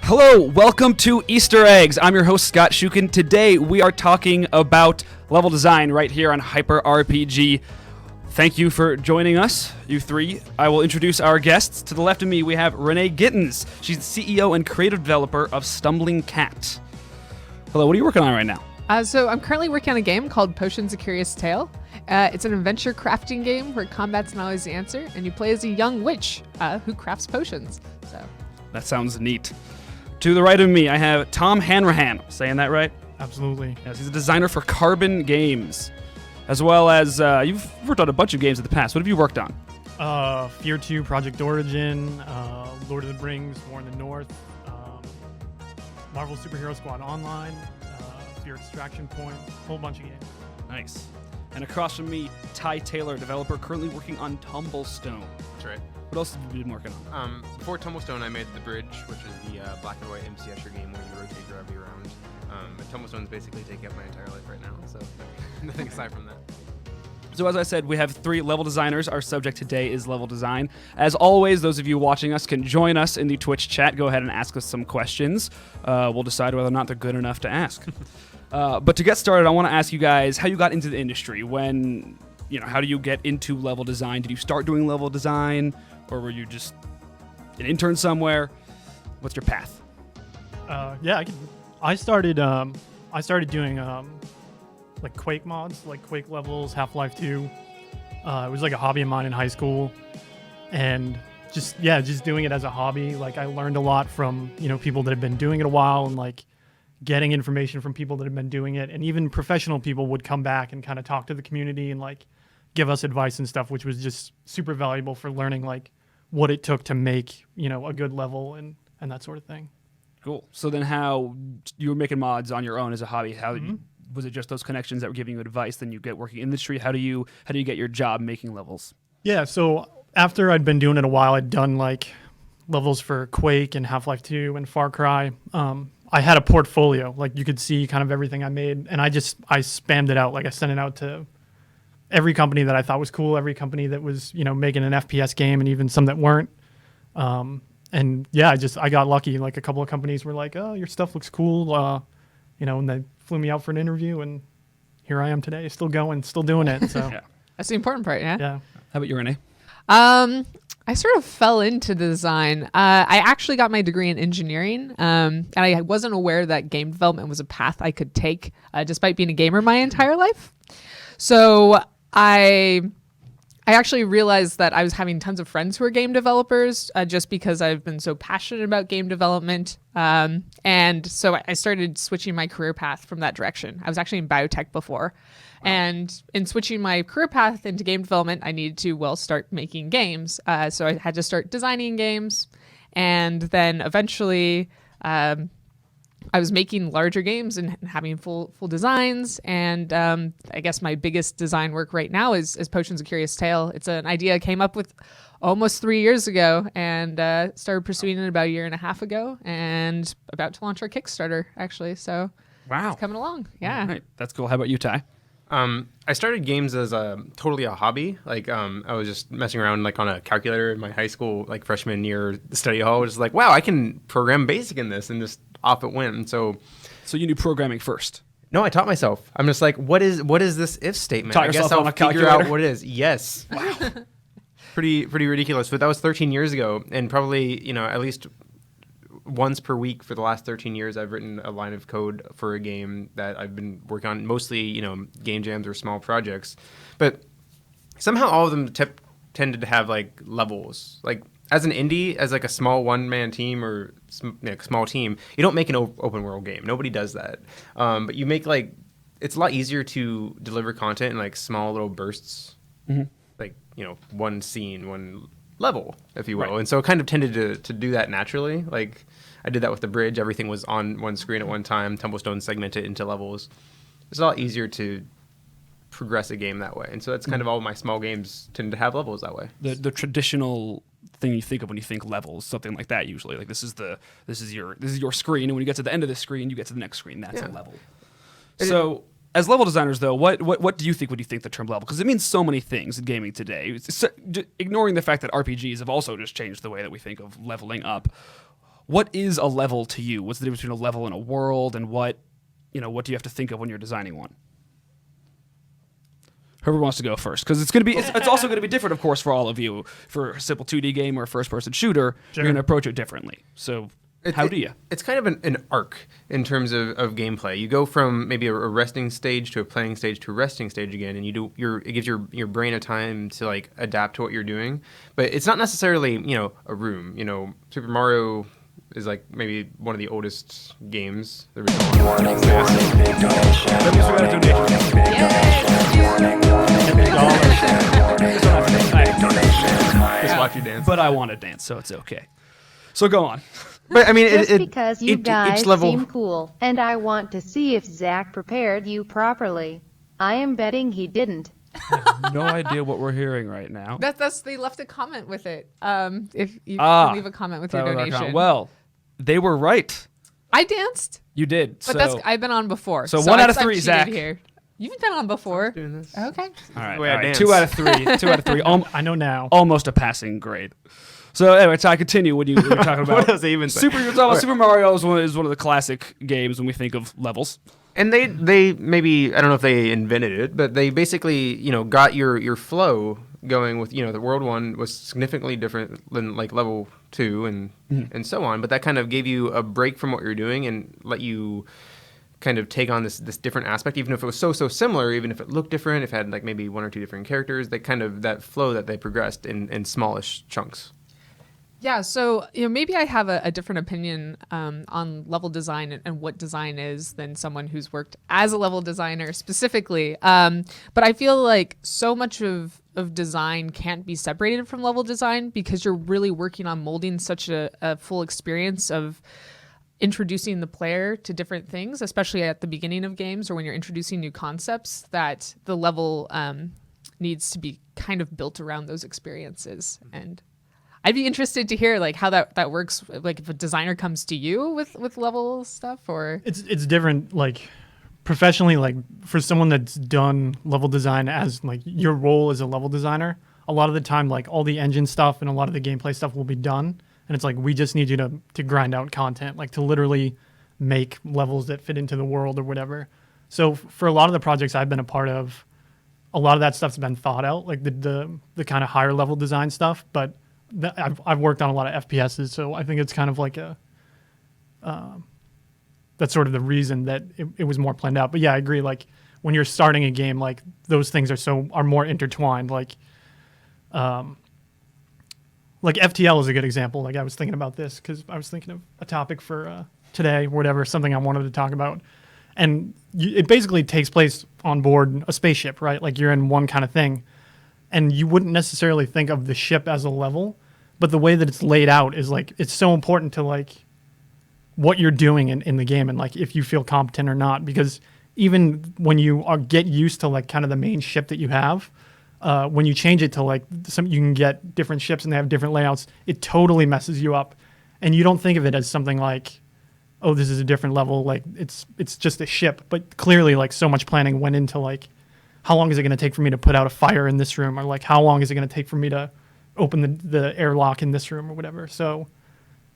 Hello, welcome to Easter Eggs. I'm your host, Scott Shuken. Today, we are talking about level design right here on Hyper RPG. Thank you for joining us, you three. I will introduce our guests. To the left of me, we have Renee Gittens. She's the CEO and creative developer of Stumbling Cat. Hello, what are you working on right now? So I'm currently working on a game called Potions: A Curious Tale. It's an adventure crafting game where combat's not always the answer, and you play as a young witch who crafts potions. So that sounds neat. To the right of me, I have Tom Hanrahan. Saying that right? Absolutely. Yes, he's a designer for Carbon Games, as well as you've worked on a bunch of games in the past. What have you worked on? Fear 2, Project Origin, Lord of the Rings, War in the North, Marvel Superhero Squad Online, Fear Extraction Point, a whole bunch of games. Nice. And across from me, Ty Taylor, developer currently working on Tumblestone. That's right. What else have you been working on? Before Tumblestone, I made The Bridge, which is the black and white MC Escher game where you rotate gravity around. And Tumblestone's basically taking up my entire life right now, so nothing aside from that. So as I said, we have 3 level designers. Our subject today is level design. As always, those of you watching us can join us in the Twitch chat. Go ahead and ask us some questions. We'll decide whether or not they're good enough to ask. But to get started, I want to ask you guys how you got into the industry. How do you get into level design? Did you start doing level design, or were you just an intern somewhere? What's your path? I started doing like Quake mods, like Quake levels, Half-Life 2. It was like a hobby of mine in high school, and just doing it as a hobby. Like I learned a lot from people that had been doing it a while, and like getting information from people that had been doing it, and even professional people would come back and kind of talk to the community and like give us advice and stuff, which was just super valuable for learning like what it took to make a good level and that sort of thing. Cool. So then how you were making mods on your own as a hobby? How was it just those connections that were giving you advice? Then you get working in the industry. How do you get your job making levels? Yeah. So after I'd been doing it a while, I'd done like levels for Quake and Half-Life 2 and Far Cry. I had a portfolio, like you could see kind of everything I made, and I spammed it out. Like I sent it out to every company that I thought was cool, every company that was, making an FPS game, and even some that weren't. And yeah, I got lucky. Like a couple of companies were like, "Oh, your stuff looks cool," and they flew me out for an interview, and here I am today, still going, still doing it. So Yeah. that's the important part, yeah? Yeah. How about you, Renee? I sort of fell into design. I actually got my degree in engineering, and I wasn't aware that game development was a path I could take, despite being a gamer my entire life. So I actually realized that I was having tons of friends who are game developers, just because I've been so passionate about game development. And so I started switching my career path from that direction. I was actually in biotech before. Wow. And in switching my career path into game development, I needed to, start making games. So I had to start designing games. And then eventually I was making larger games and having full designs. And I guess my biggest design work right now is Potions: A Curious Tale. It's an idea I came up with almost 3 years ago, and started pursuing it about a year and a half ago, and about to launch our Kickstarter, actually. So Wow. it's coming along. Yeah. All right. That's cool. How about you, Ty? I started games as totally a hobby. Like I was just messing around like on a calculator in my high school, like freshman year study hall. Just like, wow, I can program BASIC in this, and just off it went. And so you knew programming first? No, I taught myself. I'm just like, what is this if statement? Taught I yourself guess I'll on a figure calculator? out what it is. Yes. Wow. Pretty ridiculous. But that was 13 years ago, and probably at least once per week for the last 13 years, I've written a line of code for a game that I've been working on, mostly, game jams or small projects. But somehow all of them tended to have, like, levels. Like, as an indie, as, like, a small one-man team or small team, you don't make an open-world game. Nobody does that. But you make, like, it's a lot easier to deliver content in, like, small little bursts. Mm-hmm. Like, one scene, one level, if you will. Right. And so it kind of tended to do that naturally. Like I did that with The Bridge. Everything was on one screen at one time. Tumblestone segmented into levels. It's a lot easier to progress a game that way. And so that's kind of all my small games tend to have levels that way. The traditional thing you think of when you think levels, something like that usually. Like this is your screen, and when you get to the end of the screen, you get to the next screen. That's a level. So as level designers, though, what do you think when you think the term level? Because it means so many things in gaming today. Ignoring the fact that RPGs have also just changed the way that we think of leveling up. what is a level to you? What's the difference between a level and a world, and what do you have to think of when you're designing one? Whoever wants to go first, because it's also going to be different, of course, for all of you. For a simple 2D game or a first-person shooter, you're going to approach it differently. So, how do you? It's kind of an arc in terms of gameplay. You go from maybe a resting stage to a playing stage to a resting stage again, and it gives your brain a time to like adapt to what you're doing. But it's not necessarily a room. Super Mario is like maybe one of the oldest games. The original one. Just watch you dance. But I want to dance, so it's okay. So go on. But I mean, just because you guys each level... seem cool, and I want to see if Zach prepared you properly. I am betting he didn't. I have no idea what we're hearing right now. They left a comment with it. If you can leave a comment with your donation. Well, they were right. I danced. You did. But I've been on before. So 1 out of 3, Zach. Here. You've been on before. Doing this. Okay. All right. 2 out of 3. 2 out of 3. I know now. Almost a passing grade. So anyway, I continue when you were talking about what does it even say? Super Mario is one of the classic games when we think of levels. And they maybe, I don't know if they invented it, but they basically got your flow going with the world 1 was significantly different than like level 2 and so on. But that kind of gave you a break from what you're doing and let you kind of take on this different aspect, even if it was so similar, even if it looked different, if it had like maybe 1 or 2 different characters, that flow that they progressed in smallish chunks. Yeah, so maybe I have a different opinion on level design and what design is than someone who's worked as a level designer specifically. But I feel like so much of design can't be separated from level design because you're really working on molding such a full experience of introducing the player to different things, especially at the beginning of games or when you're introducing new concepts, that the level needs to be kind of built around those experiences. And I'd be interested to hear like how that works. Like if a designer comes to you with level stuff, or it's different. Like professionally, like for someone that's done level design as like your role as a level designer, a lot of the time like all the engine stuff and a lot of the gameplay stuff will be done, and it's like we just need you to grind out content, like to literally make levels that fit into the world or whatever. So for a lot of the projects I've been a part of, a lot of that stuff's been thought out, like the kind of higher level design stuff, but I've worked on a lot of FPSs, so I think it's kind of like that's sort of the reason that it was more planned out. But yeah, I agree. Like when you're starting a game, like those things are more intertwined. Like FTL is a good example. Like I was thinking about this because I was thinking of a topic for today, whatever, something I wanted to talk about, and it basically takes place on board a spaceship, right? Like you're in one kind of thing. And you wouldn't necessarily think of the ship as a level, but the way that it's laid out is like it's so important to like what you're doing in the game and like if you feel competent or not. Because even when you get used to like kind of the main ship that you have, when you change it to like you can get different ships and they have different layouts, it totally messes you up, and you don't think of it as something like, oh, this is a different level. Like it's just a ship, but clearly like so much planning went into like, how long is it going to take for me to put out a fire in this room? Or like, how long is it going to take for me to open the airlock in this room or whatever? So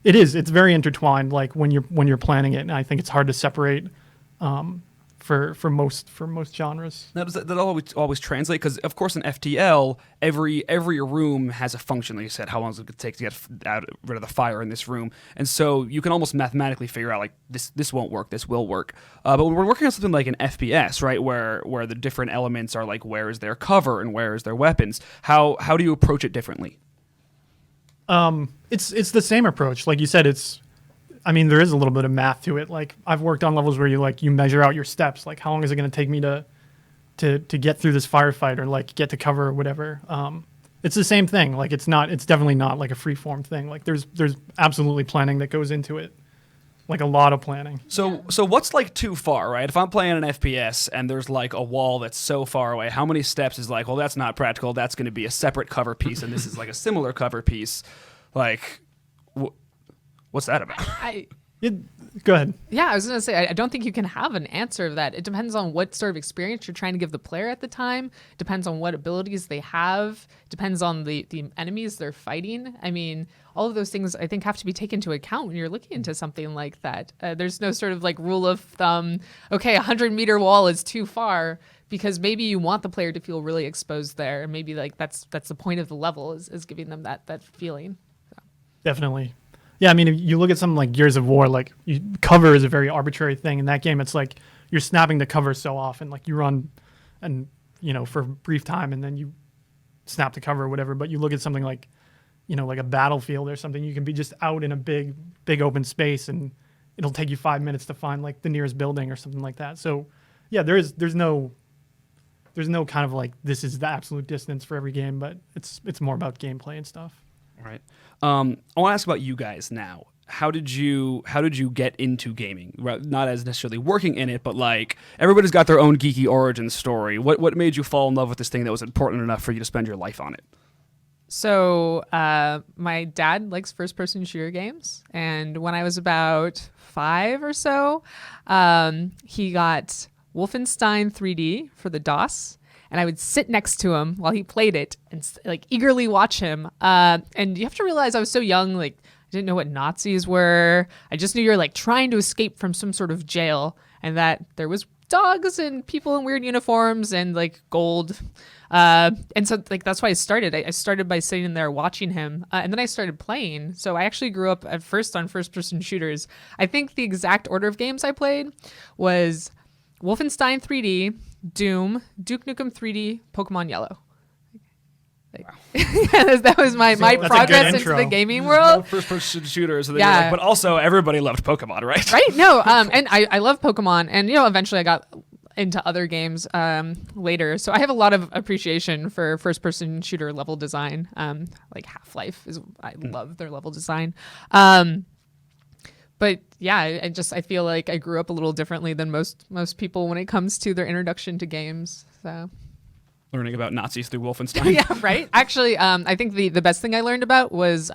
it's very intertwined, like when you're planning it. And I think it's hard to separate for most genres. Now, does that always translate? Because of course in FTL, every room has a function. Like you said, how long does it take to get rid of the fire in this room? And so you can almost mathematically figure out like this won't work, this will work. But when we're working on something like an FPS, right, where the different elements are like where is their cover and where is their weapons, how do you approach it differently? It's the same approach. Like you said, there is a little bit of math to it. Like I've worked on levels where you measure out your steps. Like how long is it going to take me to get through this firefight or like get to cover or whatever. It's the same thing. Like it's definitely not like a free form thing. Like there's absolutely planning that goes into it. Like a lot of planning. So what's like too far, right? If I'm playing an FPS and there's like a wall that's so far away, how many steps is like, well, that's not practical. That's going to be a separate cover piece, and this is like a similar cover piece. Like, what's that about? Go ahead. Yeah, I was going to say, I don't think you can have an answer of that. It depends on what sort of experience you're trying to give the player at the time. Depends on what abilities they have. Depends on the enemies they're fighting. I mean, all of those things I think have to be taken into account when you're looking into something like that. There's no sort of like rule of thumb, okay, 100-meter wall is too far, because maybe you want the player to feel really exposed there. And maybe like that's the point of the level is giving them that feeling. So. Definitely. Yeah, I mean, if you look at something like Gears of War, like cover is a very arbitrary thing. In that game, it's like you're snapping the cover so often. Like you run and, for a brief time and then you snap the cover or whatever. But you look at something like, like a Battlefield or something, you can be just out in a big open space and it'll take you 5 minutes to find like the nearest building or something like that. So yeah, there's no kind of like this is the absolute distance for every game, but it's more about gameplay and stuff. All right. I want to ask about you guys now. How did you get into gaming? Not as necessarily working in it, but like everybody's got their own geeky origin story. What made you fall in love with this thing that was important enough for you to spend your life on it? So my dad likes first-person shooter games, and when I was about 5 or so, he got Wolfenstein 3D for the DOS, and I would sit next to him while he played it and like eagerly watch him. And you have to realize I was so young, like I didn't know what Nazis were. I just knew you're like trying to escape from some sort of jail, and that there was dogs and people in weird uniforms and like gold. And so like that's why I started. I started by sitting there watching him, and then I started playing. So I actually grew up at first on first-person shooters. I think the exact order of games I played was Wolfenstein 3D, Doom, Duke Nukem 3D, Pokemon Yellow. Wow. that was my progress into the gaming world. First-person shooters, so yeah. but also everybody loved Pokemon, right? Right? No, and I love Pokemon, and eventually I got into other games later. So I have a lot of appreciation for first-person shooter level design. Like Half-Life I love their level design. But yeah, I feel like I grew up a little differently than most people when it comes to their introduction to games. So Learning about Nazis through Wolfenstein. yeah, right. Actually, I think the best thing I learned about was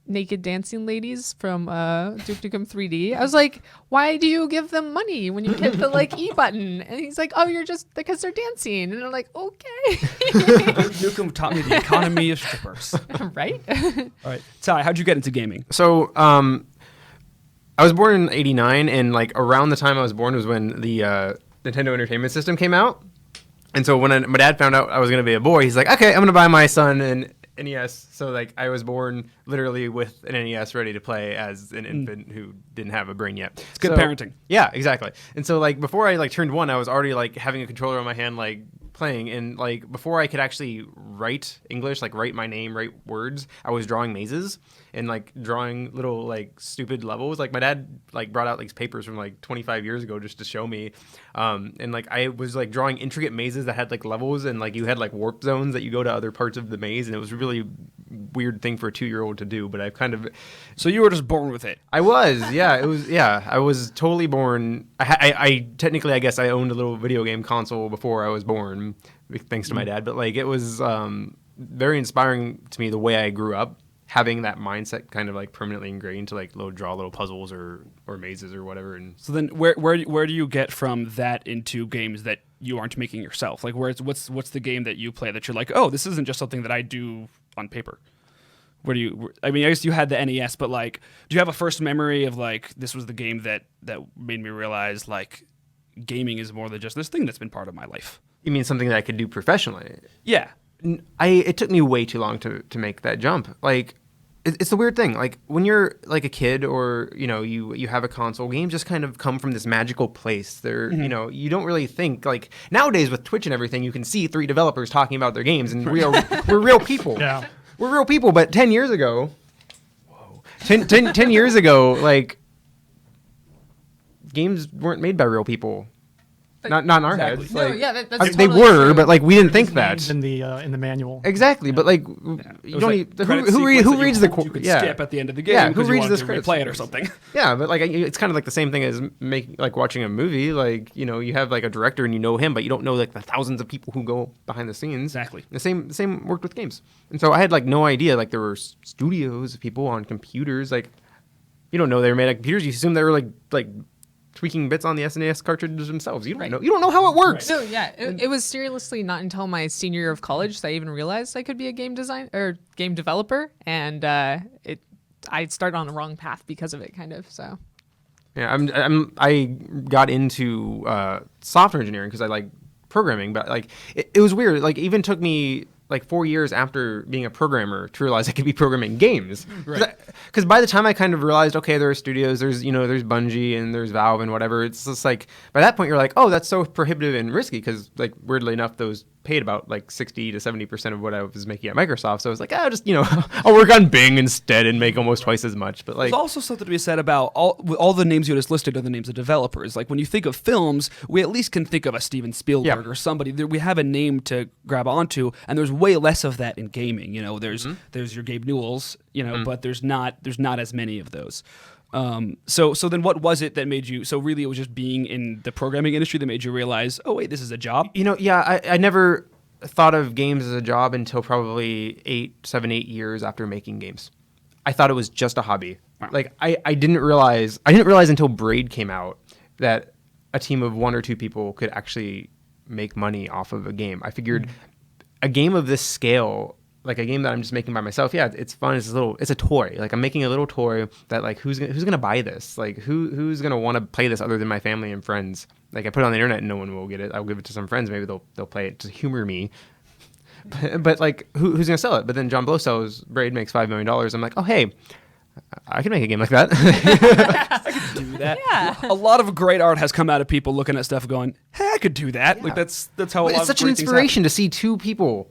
naked dancing ladies from Duke Nukem 3D. I was like, why do you give them money when you hit the like E button? And he's like, oh, you're just because they're dancing. And I'm like, okay. Nukem taught me the economy of strippers. Right? All right. Ty, how'd you get into gaming? So I was born in '89, and like around the time I was born was when the Nintendo Entertainment System came out. And so when my dad found out I was going to be a boy, he's like, okay, I'm going to buy my son an NES. So like I was born literally with an NES ready to play as an infant who didn't have a brain yet. It's good parenting. Yeah, exactly. And so like before I like turned 1, I was already like having a controller in my hand, like playing. And like before I could actually write English, like write my name, write words, I was drawing mazes and like drawing little like stupid levels. Like my dad like brought out like papers from like 25 years ago just to show me. And like I was like drawing intricate mazes that had like levels, and like you had like warp zones that you go to other parts of the maze, and it was a really weird thing for a 2-year-old to do. But I've kind of So you were just born with it. I was, yeah. It was, yeah. I was totally born. I technically, I guess, I owned a little video game console before I was born, thanks to my dad. But like, it was very inspiring to me the way I grew up, having that mindset kind of like permanently ingrained to like draw little puzzles or mazes or whatever. And so then, where do you get from that into games that you aren't making yourself? Like, what's the game that you play that you're like, oh, this isn't just something that I do on paper? Where do you? I mean, I guess you had the NES, but like, do you have a first memory of like this was the game that made me realize like gaming is more than just this thing that's been part of my life? You mean something that I could do professionally? Yeah. It took me way too long to make that jump. Like, it's the weird thing. Like when you're like a kid, or you have a console, games just kind of come from this magical place. They're you don't really think like nowadays with Twitch and everything, you can see 3 developers talking about their games, and we're real people. Yeah. We're real people, but 10 years ago, 10 years ago, like, games weren't made by real people. Not in our heads. No, like, yeah, that's they totally were, true. but like we didn't think that. In the manual. Exactly, but like you don't. Who reads the? You could skip at the end of the game. Yeah, who because you reads wanted this to script? replay it or something. Yeah, but like it's kind of like the same thing as watching a movie. Like you have like a director and you know him, but you don't know like the thousands of people who go behind the scenes. Exactly. The same worked with games, and so I had like no idea like there were studios of people on computers like. You don't know they were made of computers. You assume they were like tweaking bits on the SNES cartridges themselves. You don't know. You don't know how it works. No, yeah, it was seriously not until my senior year of college that I even realized I could be a game developer, and I started on the wrong path because of it, kind of. So. Yeah, I got into software engineering because I like programming, but like it was weird. Like, it even took me like 4 years after being a programmer to realize I could be programming games. Because by the time I kind of realized, okay, there are studios, there's Bungie and there's Valve and whatever. It's just like, by that point you're like, oh, that's so prohibitive and risky, because like weirdly enough, those paid about like 60 to 70% of what I was making at Microsoft. So I was like, I'll work on Bing instead and make almost twice as much. But like, there's also something to be said about all the names you just listed are the names of developers. Like, when you think of films, we at least can think of a Steven Spielberg or somebody. We have a name to grab onto, and there's way less of that in gaming. There's your Gabe Newells, but there's not as many of those. So then what was it that made you, so really it was just being in the programming industry that made you realize, oh wait, this is a job? I never thought of games as a job until probably 7, 8 years after making games. I thought it was just a hobby. Wow. Like, I didn't realize until Braid came out that a team of 1 or 2 people could actually make money off of a game. I figured a game of this scale, like a game that I'm just making by myself, it's fun. It's a toy. Like, I'm making a little toy that, like, who's gonna buy this? Like, who's gonna want to play this other than my family and friends? Like, I put it on the internet and no one will get it. I'll give it to some friends. Maybe they'll play it to humor me. But like, who's gonna sell it? But then John Blow sells Braid, makes $5 million. I'm like, oh hey, I can make a game like that. I could do that. Yeah. A lot of great art has come out of people looking at stuff going, hey, I could do that. Yeah. Like, that's how a lot it's of such an great things inspiration happen. to see 2 people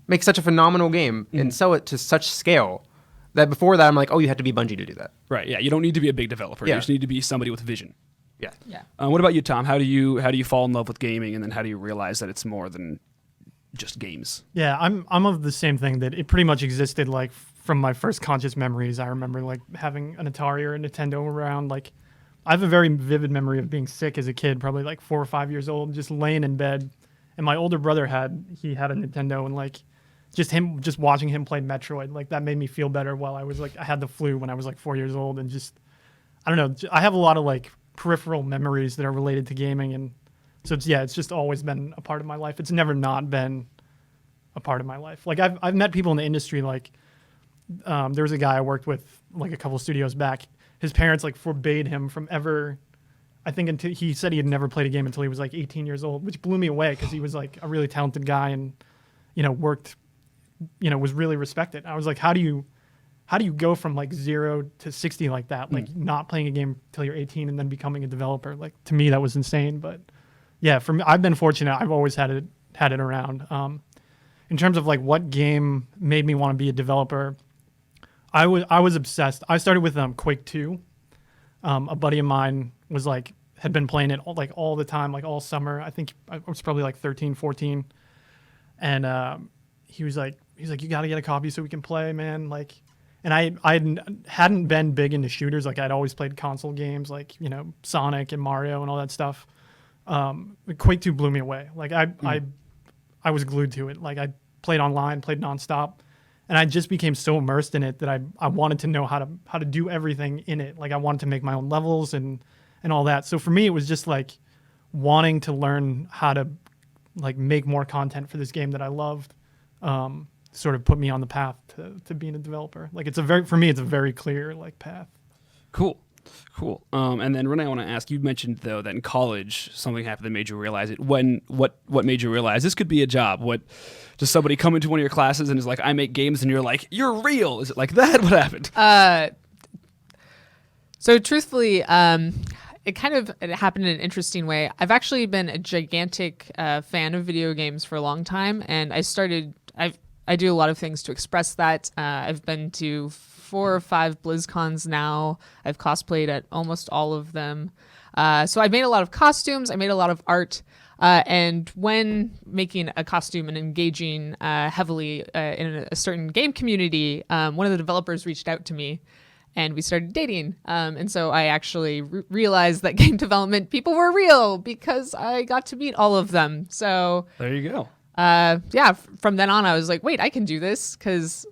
make such a phenomenal game and sell it to such scale that before that I'm like, oh, you had to be Bungie to do that. Right. Yeah. You don't need to be a big developer. You just need to be somebody with vision. Yeah. Yeah. What about you, Tom? How do you fall in love with gaming, and then how do you realize that it's more than just games? Yeah, I'm of the same thing, that it pretty much existed like from my first conscious memories. I remember like having an Atari or a Nintendo around. Like, I have a very vivid memory of being sick as a kid, probably like 4 or 5 years old, just laying in bed, and my older brother had a Nintendo, and like just watching him play Metroid, like that made me feel better while I was like, I had the flu when I was like 4 years old, and just, I don't know, I have a lot of like peripheral memories that are related to gaming, and so it's just always been a part of my life. It's never not been a part of my life. Like, I've met people in the industry, like there was a guy I worked with like a couple of studios back. His parents like forbade him from ever, I think, until he said he had never played a game until he was like 18 years old, which blew me away because he was like a really talented guy and worked, was really respected. I was like, how do you go from like 0 to 60 like that? Like, not playing a game till you're 18 and then becoming a developer. Like, to me, that was insane. But yeah, for me, I've been fortunate. I've always had it around. In terms of like what game made me want to be a developer, I was obsessed. I started with Quake 2. A buddy of mine had been playing it all the time, like all summer. I think I was probably like 13, 14. And he was like, you got to get a copy so we can play, man. Like, and I hadn't been big into shooters. Like, I'd always played console games, like, Sonic and Mario and all that stuff. Quake 2 blew me away. Like, I was glued to it. Like, I played online, played nonstop, and I just became so immersed in it that I wanted to know how to do everything in it. Like, I wanted to make my own levels and all that. So for me, it was just like wanting to learn how to like make more content for this game that I loved. Sort of put me on the path to being a developer. Like, for me, it's a very clear like path. Cool. And then Renee, I want to ask, you mentioned though that in college something happened that made you realize it. What made you realize this could be a job? What, does somebody come into one of your classes and is like, I make games, and you're like, you're real? Is it like that? What happened? So truthfully, it happened in an interesting way. I've actually been a gigantic fan of video games for a long time, and I do a lot of things to express that. I've been to 4 or 5 BlizzCons now. I've cosplayed at almost all of them. So I've made a lot of costumes. I made a lot of art. And when making a costume and engaging heavily in a certain game community, one of the developers reached out to me, and we started dating. And so I actually realized that game development people were real because I got to meet all of them. So there you go. from then on, I was like, wait, I can do this, because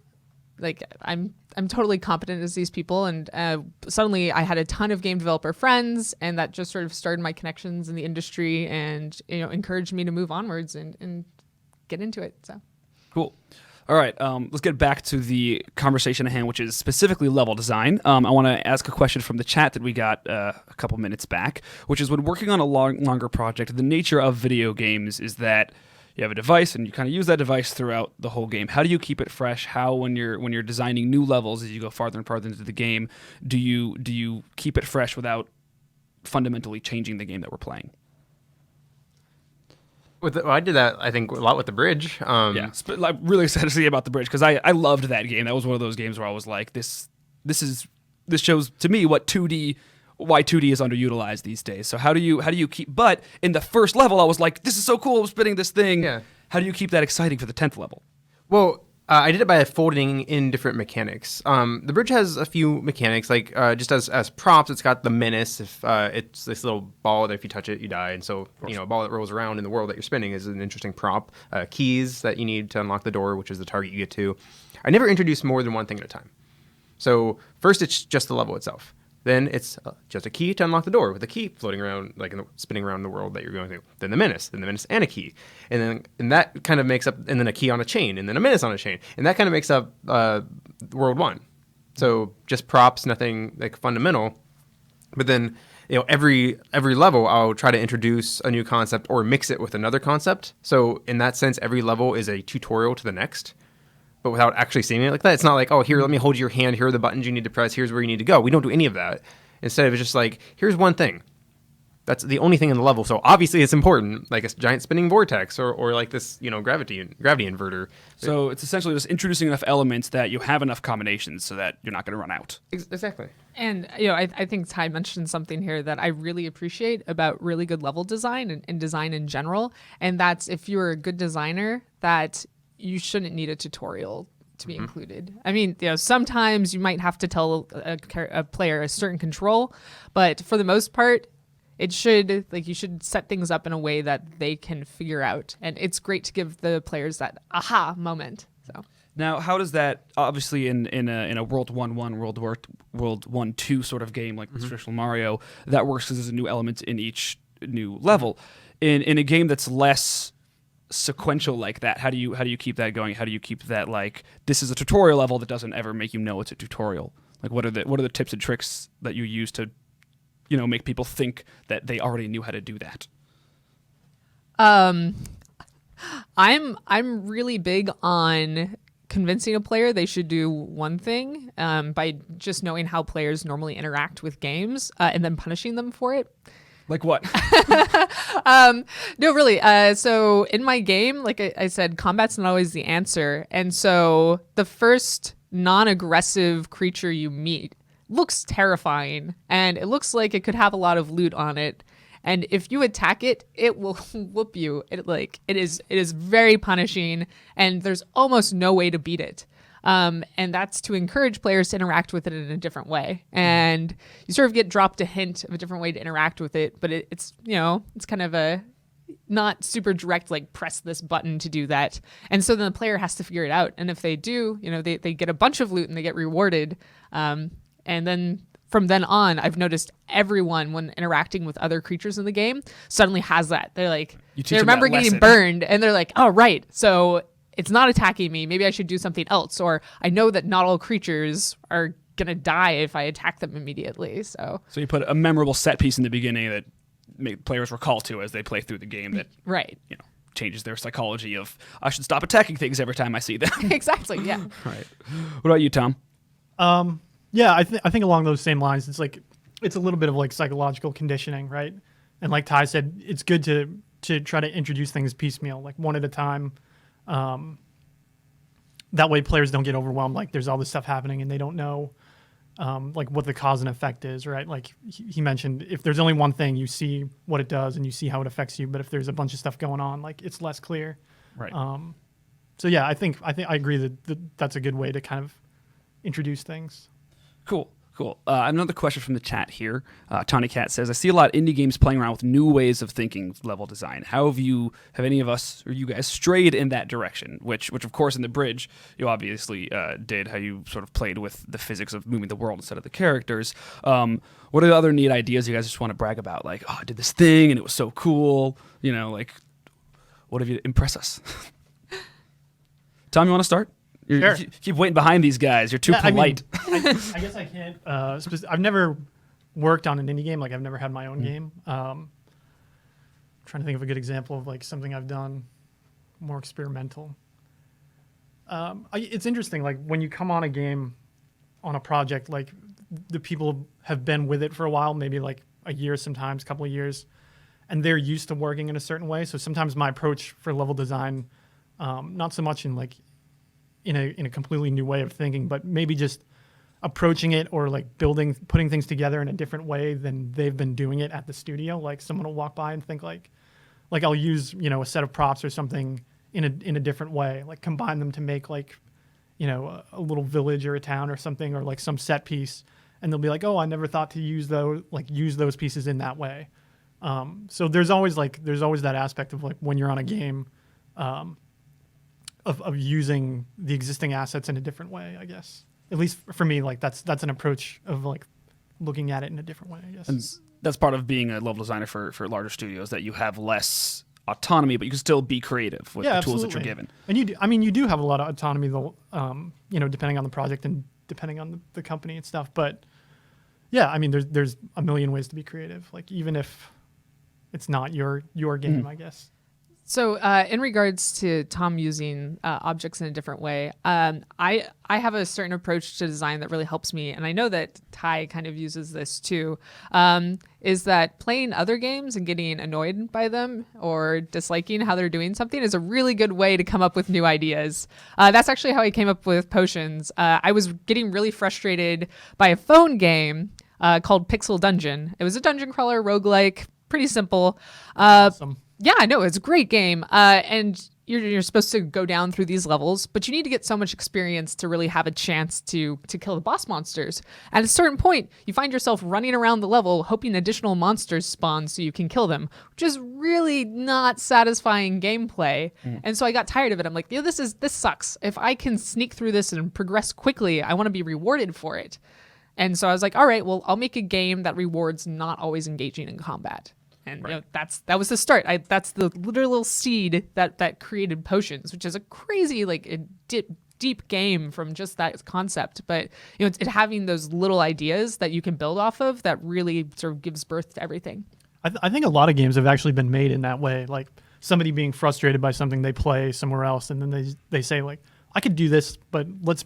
like I'm totally competent as these people, and suddenly I had a ton of game developer friends, and that just sort of started my connections in the industry, and encouraged me to move onwards and get into it. So Cool. All right, let's get back to the conversation at hand, which is specifically level design. I want to ask a question from the chat that we got a couple minutes back, which is when working on a longer project, the nature of video games is that you have a device and you kind of use that device throughout the whole game. How do you keep it fresh? How, when you're designing new levels as you go farther and farther into the game, do you keep it fresh without fundamentally changing the game that we're playing? I did that, I think, a lot with the bridge. Yeah, I'm really excited to see about the bridge because I loved that game. That was one of those games where I was like, this shows to me why 2D is underutilized these days. So how do you keep? But in the first level, I was like, this is so cool. I'm spinning this thing. Yeah. How do you keep that exciting for the 10th level? Well, I did it by folding in different mechanics. The bridge has a few mechanics, like just as props, it's got the menace. If it's this little ball that if you touch it, you die. And so, a ball that rolls around in the world that you're spinning is an interesting prop. Keys that you need to unlock the door, which is the target you get to. I never introduced more than one thing at a time. So first, it's just the level itself. Then it's just a key to unlock the door with a key floating around, like spinning around the world that you're going through. Then the menace and a key. And that kind of makes up, and then a key on a chain, and then a menace on a chain. And that kind of makes up World 1. So just props, nothing like fundamental. But then, every level I'll try to introduce a new concept or mix it with another concept. So in that sense, every level is a tutorial to the next. But without actually seeing it like that. It's not like, oh, here, let me hold your hand. Here are the buttons you need to press. Here's where you need to go. We don't do any of that. Instead, it's just like, here's one thing. That's the only thing in the level. So obviously it's important, like a giant spinning vortex or like this, gravity inverter. So it's essentially just introducing enough elements that you have enough combinations so that you're not going to run out. Exactly. And I think Ty mentioned something here that I really appreciate about really good level design and design in general. And that's if you're a good designer, that you shouldn't need a tutorial to be included. I mean, sometimes you might have to tell a player a certain control, but for the most part, you should set things up in a way that they can figure out. And it's great to give the players that aha moment. So now, how does that, obviously in a World 1-1, World 1-2 sort of game like the traditional Mario, that works because there's a new element in each new level. In a game that's less sequential like that, how do you keep that going? How do you keep that like this is a tutorial level that doesn't ever make you know it's a tutorial? Like what are the tips and tricks that you use to make people think that they already knew how to do that? I'm really big on convincing a player they should do one thing by just knowing how players normally interact with games and then punishing them for it. Like what? No, really. So in my game, like I said, combat's not always the answer. And so the first non-aggressive creature you meet looks terrifying, and it looks like it could have a lot of loot on it. And if you attack it, it will whoop you. It is very punishing, and there's almost no way to beat it. And that's to encourage players to interact with it in a different way. And you sort of get dropped a hint of a different way to interact with it, but it's kind of a not super direct, like press this button to do that. And so then the player has to figure it out. And if they do, they get a bunch of loot and they get rewarded. And then from then on, I've noticed everyone, when interacting with other creatures in the game, suddenly has that. They're like, they remember getting burned, and they're like, oh, right. So it's not attacking me. Maybe I should do something else. Or I know that not all creatures are going to die if I attack them immediately. So you put a memorable set piece in the beginning that players recall to as they play through the game that right. Changes their psychology of, I should stop attacking things every time I see them. Exactly, yeah. Right. What about you, Tom? Yeah, I think along those same lines, it's a little bit of like psychological conditioning, right? And like Ty said, it's good to try to introduce things piecemeal, like one at a time. That way players don't get overwhelmed. Like there's all this stuff happening and they don't know like what the cause and effect is, right? Like he mentioned, if there's only one thing, you see what it does and you see how it affects you. But if there's a bunch of stuff going on, like it's less clear. Right. So yeah, I think I agree that that's a good way to kind of introduce things. Cool. Cool. Another question from the chat here. Tawny Cat says, I see a lot of indie games playing around with new ways of thinking level design. How have any of us or you guys strayed in that direction? Which of course in the bridge you obviously did, how you sort of played with the physics of moving the world instead of the characters. What are the other neat ideas you guys just want to brag about? Like, oh, I did this thing and it was so cool. You know, like, what have you impress us? Tom, you want to start? Sure. You keep waiting behind these guys. You're too polite. I guess I can't. I've never worked on an indie game. Like I've never had my own game. Trying to think of a good example of like something I've done more experimental. It's interesting. Like when you come on a game, on a project, like the people have been with it for a while, maybe like a year, sometimes a couple of years, and they're used to working in a certain way. So sometimes my approach for level design, not so much in like in a completely new way of thinking, but maybe just approaching it or like putting things together in a different way than they've been doing it at the studio. Like someone will walk by and think like I'll use, a set of props or something in a different way, like combine them to make like, a little village or a town or something, or like some set piece. And they'll be like, oh, I never thought to use those pieces in that way. So there's always that aspect of like when you're on a game, of using the existing assets in a different way, I guess. At least for me, like that's an approach of like looking at it in a different way, I guess. And that's part of being a level designer for larger studios, that you have less autonomy, but you can still be creative with the tools that you're given. And you do have a lot of autonomy, though, depending on the project and depending on the company and stuff. But yeah, I mean, there's a million ways to be creative, like even if it's not your game, I guess. So in regards to Tom using objects in a different way, I have a certain approach to design that really helps me, and I know that Ty kind of uses this too, is that playing other games and getting annoyed by them or disliking how they're doing something is a really good way to come up with new ideas. That's actually how I came up with Potions. I was getting really frustrated by a phone game called Pixel Dungeon. It was a dungeon crawler, roguelike, pretty simple. Awesome. Yeah, I know, it's a great game. And you're supposed to go down through these levels, but you need to get so much experience to really have a chance to kill the boss monsters. At a certain point, you find yourself running around the level hoping additional monsters spawn so you can kill them, which is really not satisfying gameplay. And so I got tired of it. I'm like, this sucks. If I can sneak through this and progress quickly, I want to be rewarded for it. And so I was like, all right, well, I'll make a game that rewards not always engaging in combat. And that was the start. That's the literal seed that created Potions, which is a crazy, like a deep game from just that concept. But it's having those little ideas that you can build off of that really sort of gives birth to everything. I think a lot of games have actually been made in that way. Like somebody being frustrated by something they play somewhere else, and then they say like, I could do this, but let's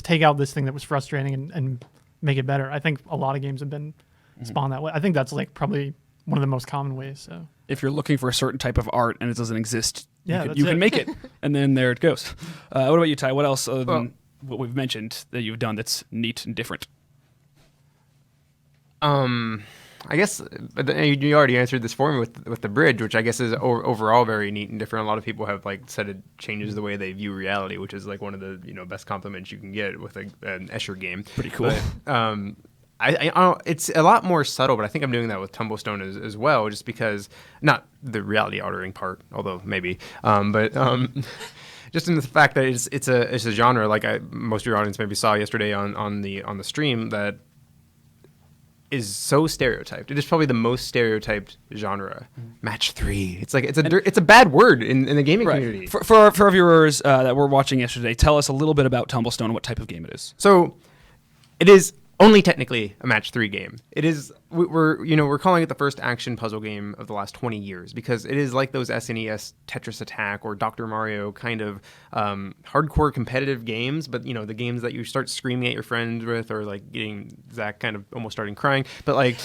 take out this thing that was frustrating and make it better. I think a lot of games have been spawned that way. I think that's like probably one of the most common ways. So if you're looking for a certain type of art and it doesn't exist, you can make it, and then there it goes. What about you, Ty? What else other than what we've mentioned that you've done that's neat and different? I guess you already answered this for me with the bridge, which I guess is overall very neat and different. A lot of people have like said it changes the way they view reality, which is like one of the best compliments you can get with an Escher game. Pretty cool. But, it's a lot more subtle, but I think I'm doing that with Tumblestone as well, just because not the reality altering part, although maybe, but just in the fact that it's a genre like most of your audience maybe saw yesterday on the stream that is so stereotyped. It is probably the most stereotyped genre. Match 3. It's like it's a bad word in the gaming community. For our viewers that were watching yesterday, tell us a little bit about Tumblestone and what type of game it is. So, it is only technically a match 3 game. It is we're calling it the first action puzzle game of the last 20 years because it is like those SNES Tetris Attack or Dr. Mario kind of hardcore competitive games, but the games that you start screaming at your friends with, or like getting Zach kind of almost starting crying, but like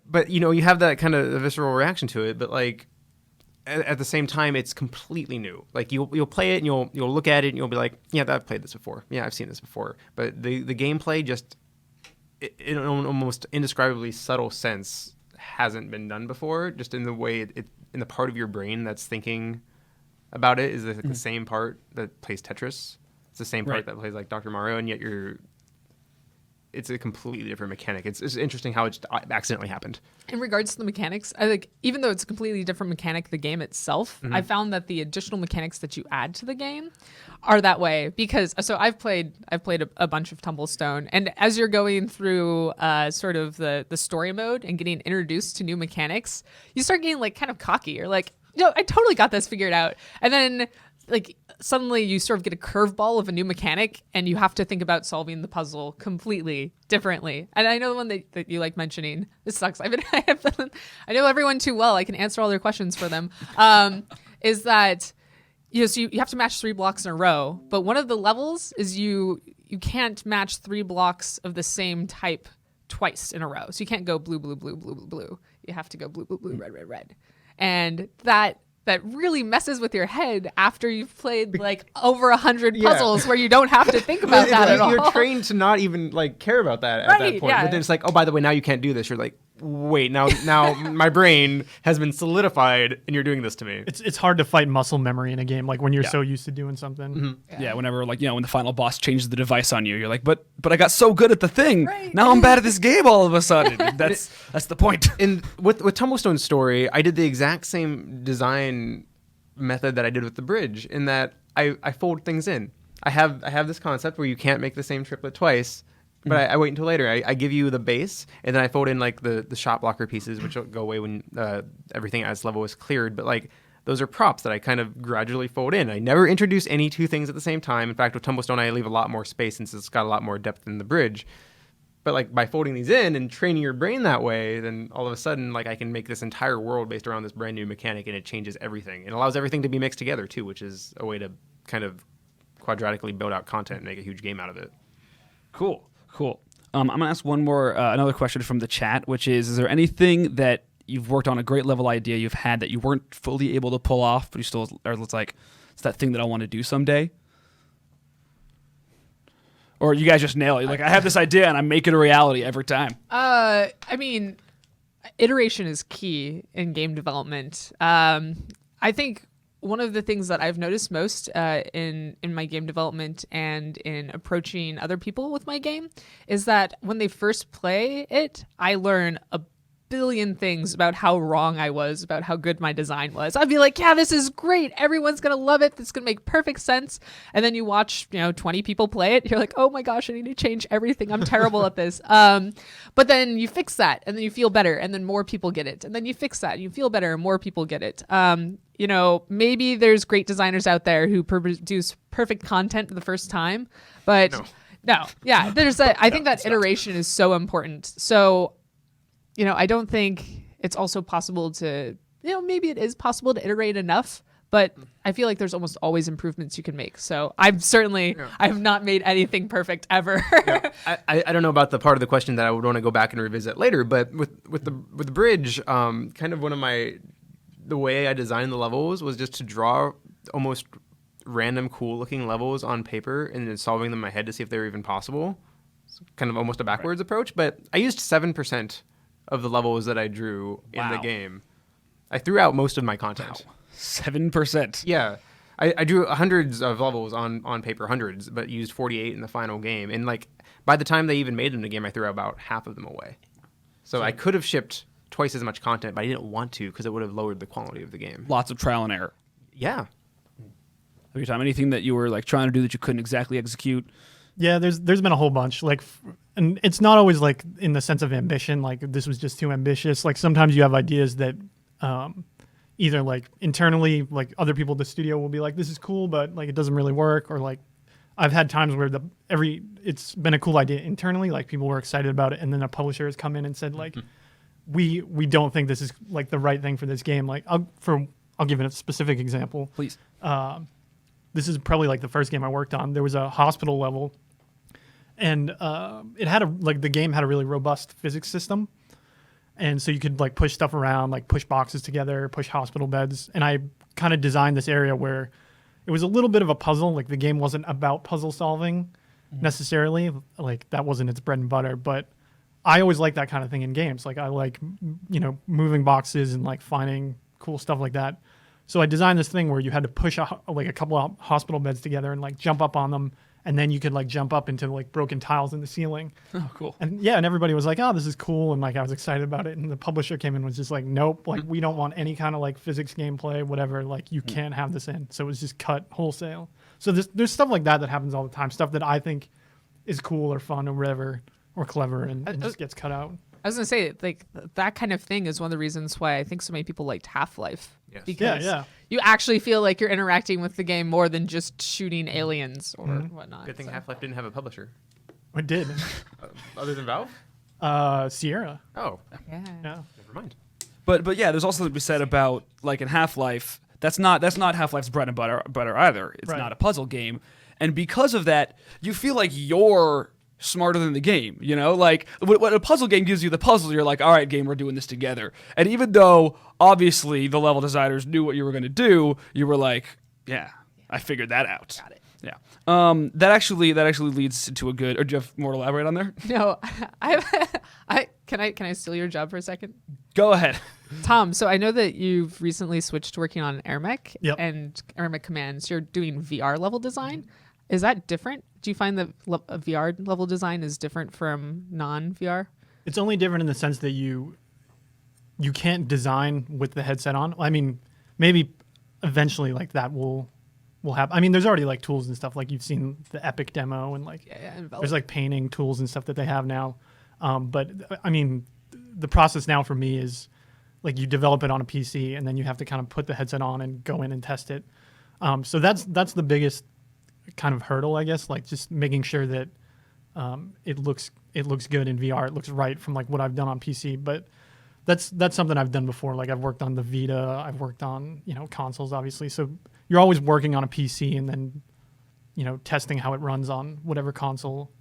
but you have that kind of visceral reaction to it, but like at the same time, it's completely new. Like you'll play it and you'll look at it and you'll be like, yeah, I've played this before. Yeah, I've seen this before. But the gameplay just in an almost indescribably subtle sense hasn't been done before. Just in the way in the part of your brain that's thinking about it is the same part that plays Tetris. It's the same part that plays like Dr. Mario, and yet you're it's a completely different mechanic. It's interesting how it accidentally happened. In regards to the mechanics, I think even though it's a completely different mechanic, the game itself, I found that the additional mechanics that you add to the game are that way because I've played a bunch of Tumblestone, and as you're going through sort of the story mode and getting introduced to new mechanics, you start getting like kind of cocky. You're like, I totally got this figured out, and then like suddenly you sort of get a curveball of a new mechanic and you have to think about solving the puzzle completely differently. And I know the one that you like mentioning, this sucks. I know everyone too well. I can answer all their questions for them. Is that, so you have to match 3 blocks in a row, but one of the levels is you can't match 3 blocks of the same type twice in a row. So you can't go blue, blue, blue, blue, blue, blue. You have to go blue, blue, blue, red, red, red. And that really messes with your head after you've played like over 100 puzzles where you don't have to think about that at all. You're trained to not even like care about that at that point. But then it's like, oh, by the way, now you can't do this. You're like, wait, now my brain has been solidified and you're doing this to me. It's hard to fight muscle memory in a game, like when you're so used to doing something. Mm-hmm. Yeah, whenever like when the final boss changes the device on you, you're like, but I got so good at the thing. Right. Now I'm bad at this game all of a sudden. That's the point. And with Tumblestone's story, I did the exact same design method that I did with the bridge, in that I fold things in. I have this concept where you can't make the same triplet twice. But I wait until later. I give you the base, and then I fold in like the shot blocker pieces, which will go away when everything at this level is cleared. But like those are props that I kind of gradually fold in. I never introduce any 2 things at the same time. In fact, with Tumblestone, I leave a lot more space since it's got a lot more depth than the bridge. But like by folding these in and training your brain that way, then all of a sudden like I can make this entire world based around this brand new mechanic, and it changes everything. It allows everything to be mixed together too, which is a way to kind of quadratically build out content and make a huge game out of it. Cool. I'm going to ask another question from the chat, which is there anything that you've worked on, a great level idea you've had that you weren't fully able to pull off, but you still are, it's like, it's that thing that I want to do someday? Or you guys just nail it? Like, I have this idea and I make it a reality every time. I mean, iteration is key in game development. I think one of the things that I've noticed most in my game development and in approaching other people with my game is that when they first play it, I learn a billion things about how wrong I was, about how good my design was. I'd be like, yeah, this is great. Everyone's going to love it. This is going to make perfect sense. And then you watch, 20 people play it. You're like, oh my gosh, I need to change everything. I'm terrible at this. But then you fix that and then you feel better and then more people get it. And then you fix that and you feel better and more people get it. Maybe there's great designers out there who produce perfect content the first time, but no. Yeah, I think that iteration is so important. So, I don't think it's also possible to, maybe it is possible to iterate enough, but I feel like there's almost always improvements you can make. So I have not made anything perfect ever. I don't know about the part of the question that I would want to go back and revisit later, but with the bridge, kind of the way I designed the levels was just to draw almost random cool looking levels on paper and then solving them in my head to see if they were even possible. It's kind of almost a backwards approach, but I used 7% of the levels that I drew in the game. I threw out most of my content. Wow. 7%. Yeah. I drew hundreds of levels on paper, but used 48 in the final game. And like by the time they even made them in the game, I threw out about half of them away. So I could have shipped twice as much content, but I didn't want to because it would have lowered the quality of the game. Lots of trial and error. Yeah. Every time, anything that you were like trying to do that you couldn't exactly execute? Yeah, there's been a whole bunch. Like, and it's not always like in the sense of ambition, like this was just too ambitious. Like sometimes you have ideas that either like internally, like other people at the studio will be like, this is cool, but like it doesn't really work. Or like I've had times where it's been a cool idea internally, like people were excited about it, and then a publisher has come in and said like, we don't think this is like the right thing for this game. Like I'll give it a specific example. Please. This is probably like the first game I worked on. There was a hospital level, and it had the game had a really robust physics system, and so you could like push stuff around, like push boxes together, push hospital beds. And I kind of designed this area where it was a little bit of a puzzle. Like the game wasn't about puzzle solving necessarily. Like that wasn't its bread and butter, but I always like that kind of thing in games. Like I like, moving boxes and like finding cool stuff like that. So I designed this thing where you had to push a couple of hospital beds together and like jump up on them and then you could like jump up into like broken tiles in the ceiling. Oh, cool. And yeah, and everybody was like, "Oh, this is cool," and like I was excited about it. And the publisher came in and was just like, "Nope, like we don't want any kind of like physics gameplay, whatever. Like you can't have this in." So it was just cut wholesale. So there's stuff like that happens all the time. Stuff that I think is cool or fun or whatever or clever, and just gets cut out. I was gonna say, like, that kind of thing is one of the reasons why I think so many people liked Half-Life. Yes. Because Yeah. you actually feel like you're interacting with the game more than just shooting aliens or whatnot. Good thing so. Half-Life didn't have a publisher. It did. Other than Valve? Sierra. Oh, Yeah. Yeah. never mind. But yeah, there's also something to be said about like in Half-Life. That's not Half-Life's bread and butter either. It's Right. not a puzzle game, and because of that, you feel like you're smarter than the game. You know, like when a puzzle game gives you the puzzle, you're like, all right, game, we're doing this together. And even though obviously the level designers knew what you were going to do, you were like, yeah, I figured that out. Got it. Yeah. That actually leads to a good. Or do you have more to elaborate on there? No, can I steal your job for a second? Go ahead. Tom, so I know that you've recently switched to working on AirMech Yep. and AirMech commands. You're doing VR level design. Is that different? Do you find that a VR level design is different from non-VR? It's only different in the sense that you can't design with the headset on. I mean, maybe eventually like that will happen. I mean, there's already like tools and stuff. Like you've seen the Epic demo and like there's like painting tools and stuff that they have now. But I mean, the process now for me is like you develop it on a PC and then you have to kind of put the headset on and go in and test it. So that's the biggest kind of hurdle, I guess. Like just making sure that it looks good in VR. It looks right from like what I've done on PC. But that's something I've done before. Like I've worked on the Vita. I've worked on consoles, obviously. So you're always working on a PC and then testing how it runs on whatever console.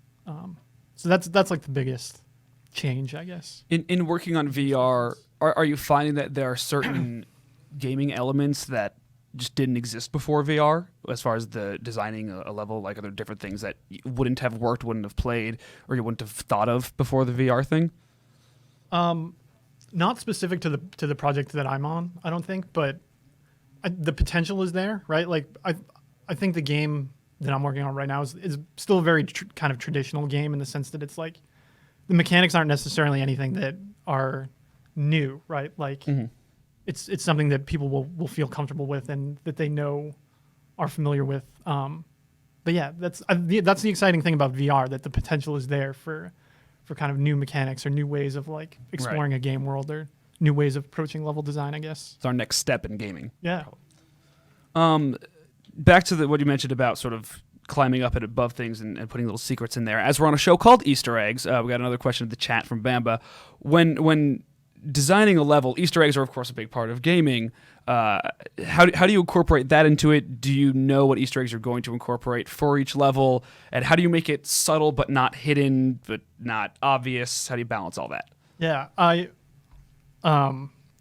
So that's like the biggest change, I guess. In working on VR, are you finding that there are certain gaming elements that just didn't exist before VR, as far as the designing a level? Like, are there different things that wouldn't have worked, wouldn't have played, or you wouldn't have thought of before the VR thing? Not specific to the project that I'm on, I don't think, but the potential is there, right? Like I think the game that I'm working on right now is still a very kind of traditional game in the sense that it's like the mechanics aren't necessarily anything that are new, right? Like it's something that people will feel comfortable with and that they know are familiar with. But yeah, that's the exciting thing about VR, that the potential is there for kind of new mechanics or new ways of like exploring a game world or new ways of approaching level design, I guess. It's our next step in gaming. Yeah. Back to what you mentioned about sort of climbing up and above things and putting little secrets in there. As we're on a show called Easter Eggs, we got another question in the chat from Bamba. When designing a level, Easter eggs are of course a big part of gaming. How do you incorporate that into it? Do you know what Easter eggs you're going to incorporate for each level? And how do you make it subtle but not hidden, but not obvious? How do you balance all that? Yeah,